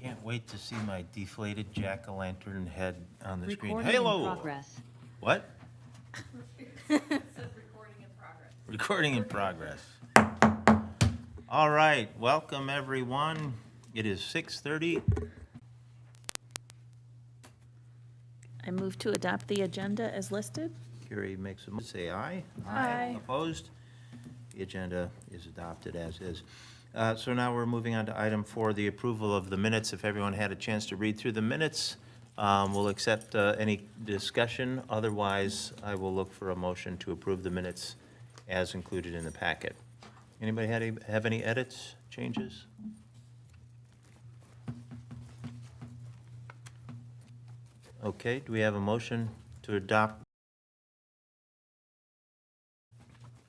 Can't wait to see my deflated jack-o'-lantern head on the screen. Recording in Hello! progress. What? Recording in progress. All right, welcome everyone. It is 6:30. I move to adopt the agenda as listed. Carey makes a motion. Say aye. Aye. Opposed? The agenda is adopted as is. So now we're moving on to item 4, the approval of the minutes. If everyone had a chance to read through the minutes, we'll accept any discussion. Otherwise, I will look for a motion to approve the minutes as included in the packet. Anybody have any edits, changes? Okay, do we have a motion to adopt?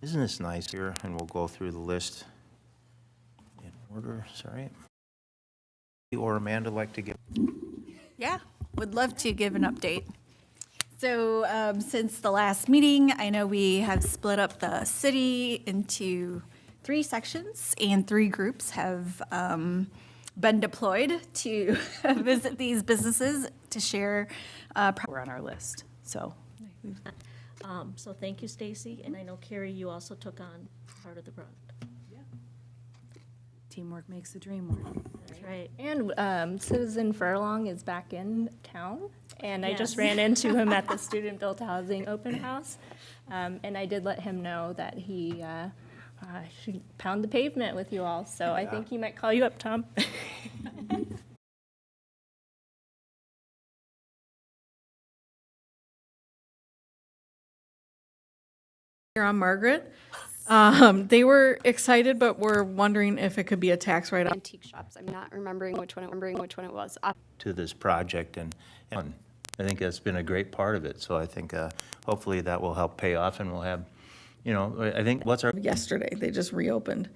Isn't this nice here? And we'll go through the list in order, sorry. Or Amanda like to give? Yeah, would love to give an update. So since the last meeting, I know we have split up the city into 3 sections, and 3 groups have been deployed to visit these businesses to share. We're on our list, so. So thank you, Stacy, and I know Carey, you also took on part of the project. Teamwork makes the dream work. That's right. And Citizen Furlong is back in town, and I just Yes. ran into him at the Student Built Housing Open House, and I did let him know that he should pound the pavement with you all, so I think he might call you up, Tom. Here on Margaret. They were excited, but were wondering if it could be a tax write-off. Antique shops. I'm not remembering which one it was. To this project, and I think that's been a great part of it. So I think hopefully that will help pay off, and we'll have, you know, I think, what's our, Yesterday, they just reopened.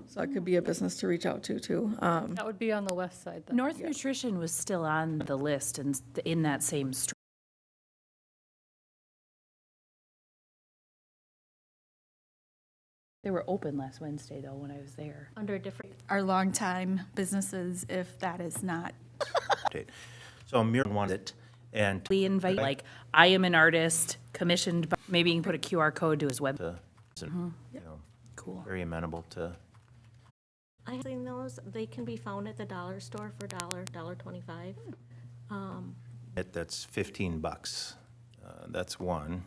So it could be a business to reach out to, too. That would be on the west side, then. North Nutrition was still on the list and in that same street. They were open last Wednesday, though, when I was there. Under a different, Our longtime businesses, if that is not. update. So Mira wanted it, and We invite, like, I am an artist, commissioned, by maybe you can put a QR code to his web. you know, Cool. very amenable to, I have seen those, they can be found at the dollar store for $1.25. that's $15. That's one.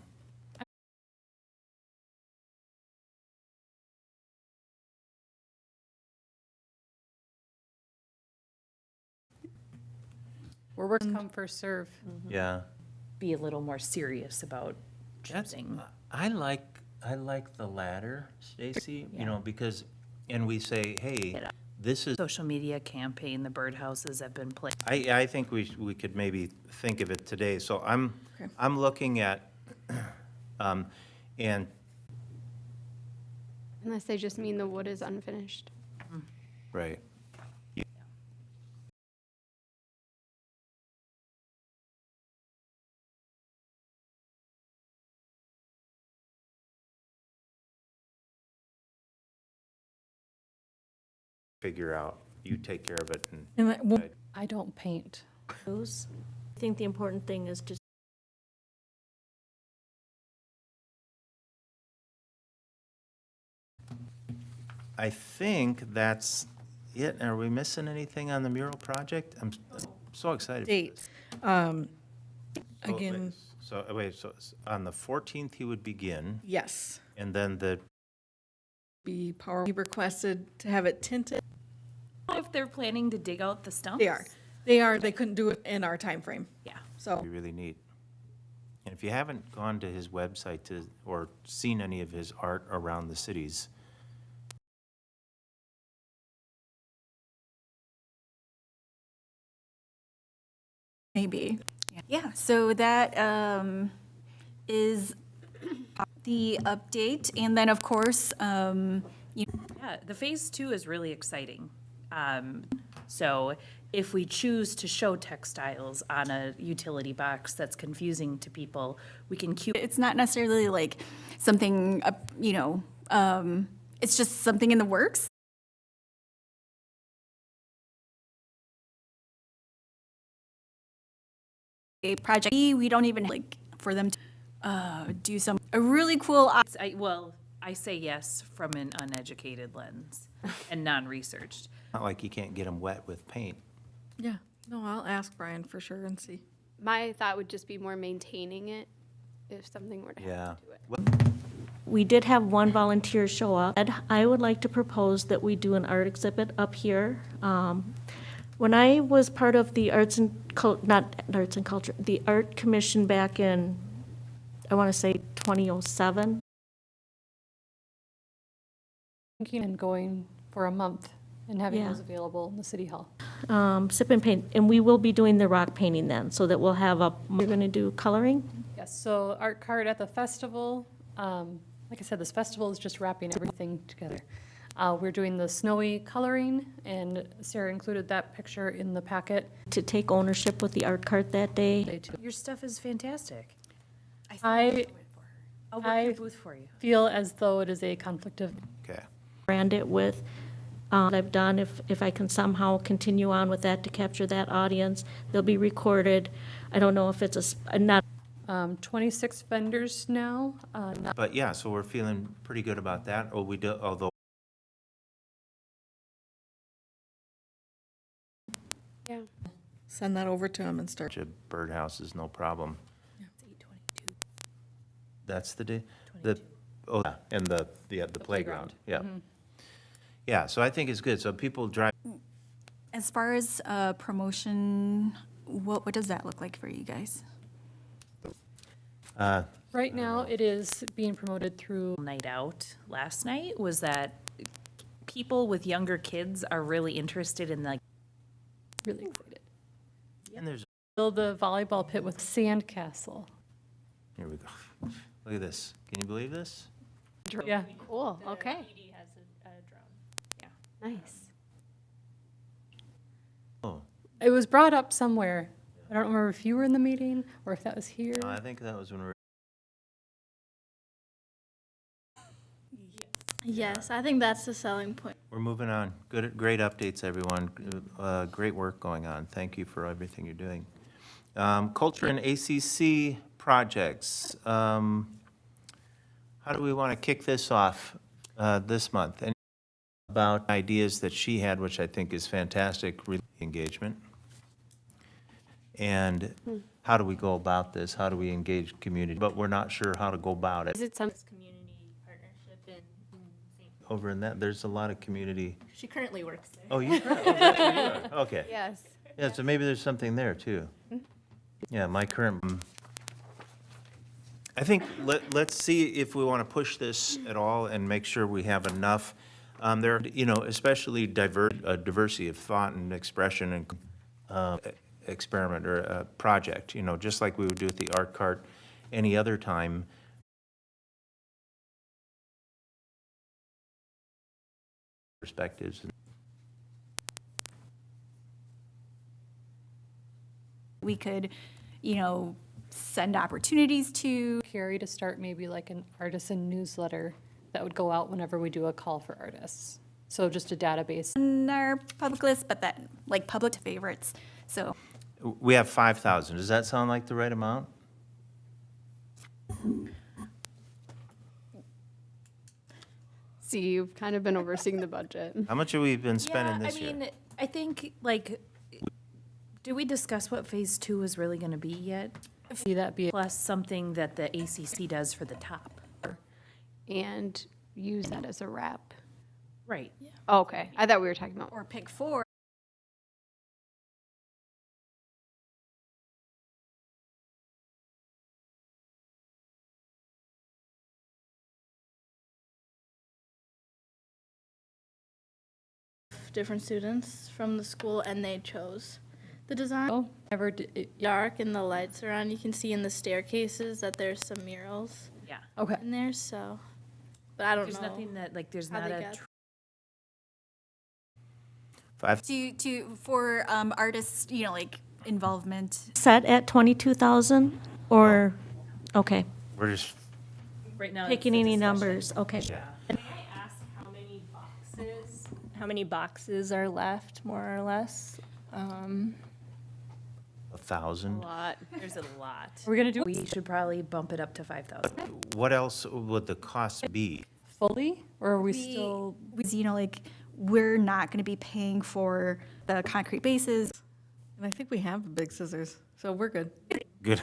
We're working come first serve. Yeah. Be a little more serious about That's, choosing. I like the latter, Stacy, you know, because, and we say, hey, this is, Social media campaign, the birdhouses have been played. I think we could maybe think of it today. So I'm looking at, and, Unless they just mean the wood is unfinished. right. Figure out, you take care of it, and And that- well, I don't paint. Those, I think the important thing is just I think that's it. Are we missing anything on the mural project? I'm so excited. dates. So, Again, So, wait, so on the 14th, he would begin, yes. and then the, Be power, he requested to have it tinted. If they're planning to dig out the stumps? They are, they couldn't do it in our time frame. Yeah. So, be really neat. And if you haven't gone to his website to, or seen any of his art around the cities, Maybe. Yeah, so that is the update. And then, of course, Yeah, the phase 2 is really exciting. So if we choose to show textiles on a utility box that's confusing to people, we can cue. it's not necessarily like something, it's just something in the works. a project. We don't even like for them to do a really cool. I say yes from an uneducated lens and non-researched. Not like you can't get them wet with paint. Yeah, no, I'll ask Brian for sure and see. My thought would just be more maintaining it if something were to Yeah. happen to it. What- We did have one volunteer show up. I would like to propose that we do an art exhibit up here. When I was part of the arts and not arts and culture, the art commission back in, I want to say 2007. Thinking and going for a month and having Yeah. those available in the city hall. Sip and paint, and we will be doing the rock painting then, so that we'll have we're going to do coloring. Yes, so art card at the festival. Like I said, this festival is just wrapping everything together. We're doing the snowy coloring, and Sarah included that picture in the packet. To take ownership with the art cart that day. Day two. Your stuff is fantastic. I I'll work I- your booth for you. feel as though it is a conflict of Okay. Brand it with, what I've done, if I can somehow continue on with that to capture that audience, they'll be recorded. I don't know if it's not 26 vendors now. But yeah, so we're feeling pretty good about that. Oh, we do, although Yeah. Send that over to him and start. birdhouse is no problem. That's the day, yeah, and the playground, yeah. Yeah, so I think it's good. So people drive, As far as promotion, what does that look like for you guys? Right now, it is being promoted through, Night out last night was that people with younger kids are really interested in like really excited. and there's, Build the volleyball pit with sandcastle. here we go. Look at this. Can you believe this? Yeah. Cool, okay. Nice. Oh, It was brought up somewhere. I don't remember if you were in the meeting or if that was here. no, I think that was when we were, Yes, I think that's the selling point. we're moving on. Good, great updates, everyone. Great work going on. Thank you for everything you're doing. Culture and ACC projects. How do we want to kick this off this month? Any about ideas that she had, which I think is fantastic, engagement. And how do we go about this? How do we engage community? But we're not sure how to go about it. Is it some, Community partnership in St. Over in that, there's a lot of community. She currently works there. Oh, you? Oh, that's where you are. Okay. yes. Yeah, so maybe there's something there, too. Yeah, my current, I think, let's see if we want to push this at all and make sure we have enough. There, especially diversity of thought and expression and experiment or a project, just like we would do at the art cart any other time. Perspectives. We could, send opportunities to. Carey to start maybe like an artisan newsletter that would go out whenever we do a call for artists. So just a database. On our public list, but that, like, public favorites, so. We have 5,000. Does that sound like the right amount? See, you've kind of been overseeing the budget. How much have we been spending Yeah, this year? I mean, I think, like, did we discuss what phase 2 is really gonna be yet? See that be Plus something that the ACC does for the top. And use that as a wrap. Right. Oh, okay, I thought we were talking about. Or pick 4. Different students from the school, and they chose the design. oh, never did, Dark and the lights are on. You can see in the staircases that there's some murals Yeah. okay. in there, so. But I don't There's know. nothing that, like, there's how not they a, got- For artists, like, involvement. Set at 22,000 or, okay, We're just, right now. picking any numbers, okay. May I ask how many boxes are left, more or less? 5,000? lot. There's a lot. We're gonna do it We should probably bump it up to 5,000. What else would the cost be? fully, or are we still? You know, like, we're not going to be paying for the concrete bases. And I think we have the big scissors, so we're good. Good.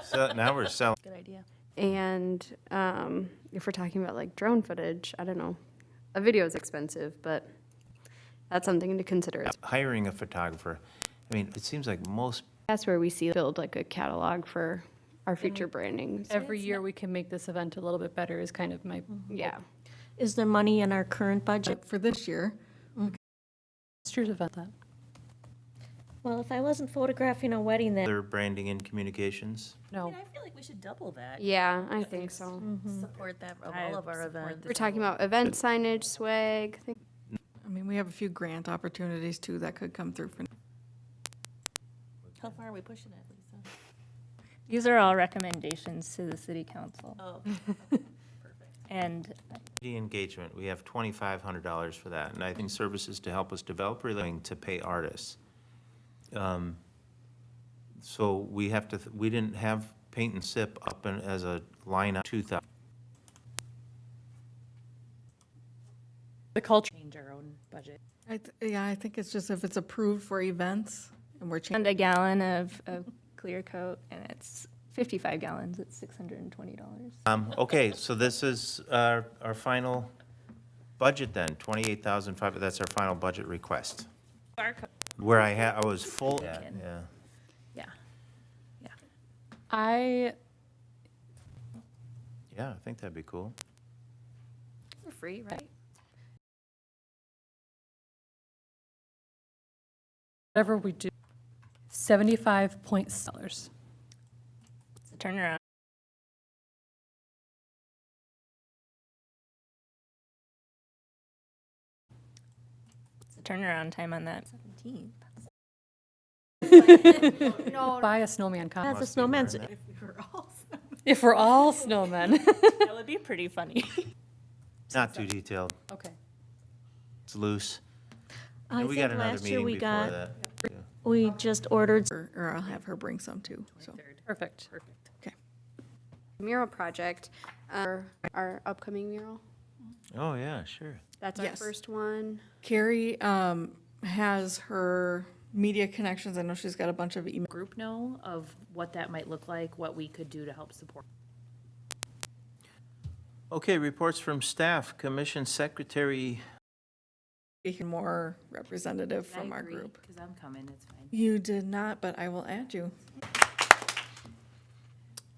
So now we're selling. Good idea. And if we're talking about like drone footage, I don't know. A video is expensive, but that's something to consider. Hiring a photographer. I mean, it seems like most, That's where we see build like a catalog for our future branding. Every year we can make this event a little bit better is kind of my. Yeah. Is there money in our current budget? For this year, Last year's event that. Well, if I wasn't photographing a wedding, then other branding and communications. No. I feel like we should double that. Yeah, I think so. Support that of all of our events. We're talking about event signage, swag. I mean, we have a few grant opportunities too that could come through for. How far are we pushing it, Lisa? These are all recommendations to the city council. Oh, And Community engagement, we have $2,500 for that. And I think services to help us develop relating to pay artists. So we have to, we didn't have paint and sip up as a line of 2,000. The culture. change our own budget. Yeah, I think it's just if it's approved for events and we're changing. and a gallon of clear coat, and it's 55 gallons, it's $620. Okay, so this is our final budget then, 28,500, that's our final budget request. Where I was full, yeah. Yeah. Yeah. I Yeah, I think that'd be cool. For free, right? whatever we do, $75.00. It's a turnaround. It's a turnaround time on that. 17th. Buy a snowman yeah, costume. the Must be snowman's, wearing If we're all snowmen. That would be pretty funny. Not too detailed, Okay. it's loose. I And we think got another last year meeting we before got, that. Yeah. we just ordered, Or I'll have her bring some too, so. Perfect. Mural project, our upcoming mural. Oh, yeah, sure. That's our Yes. first one. Carey has her media connections. I know she's got a bunch of email. Group know of what that might look like, what we could do to help support. Okay, reports from staff, commission secretary. More representative from our group. Because I'm coming, it's fine. You did not, but I will add you.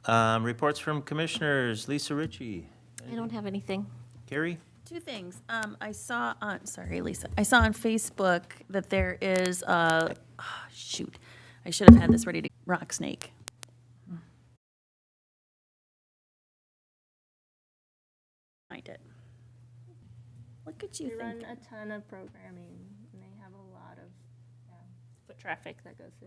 Reports from commissioners, Lisa Ritchie. I don't have anything. Carey? Two things. I saw on, sorry, Lisa, I saw on Facebook that there is a, shoot, I should have had this ready to, rock snake. Find it. Look at you They run think. a ton of programming, and they have a lot of foot traffic that goes through.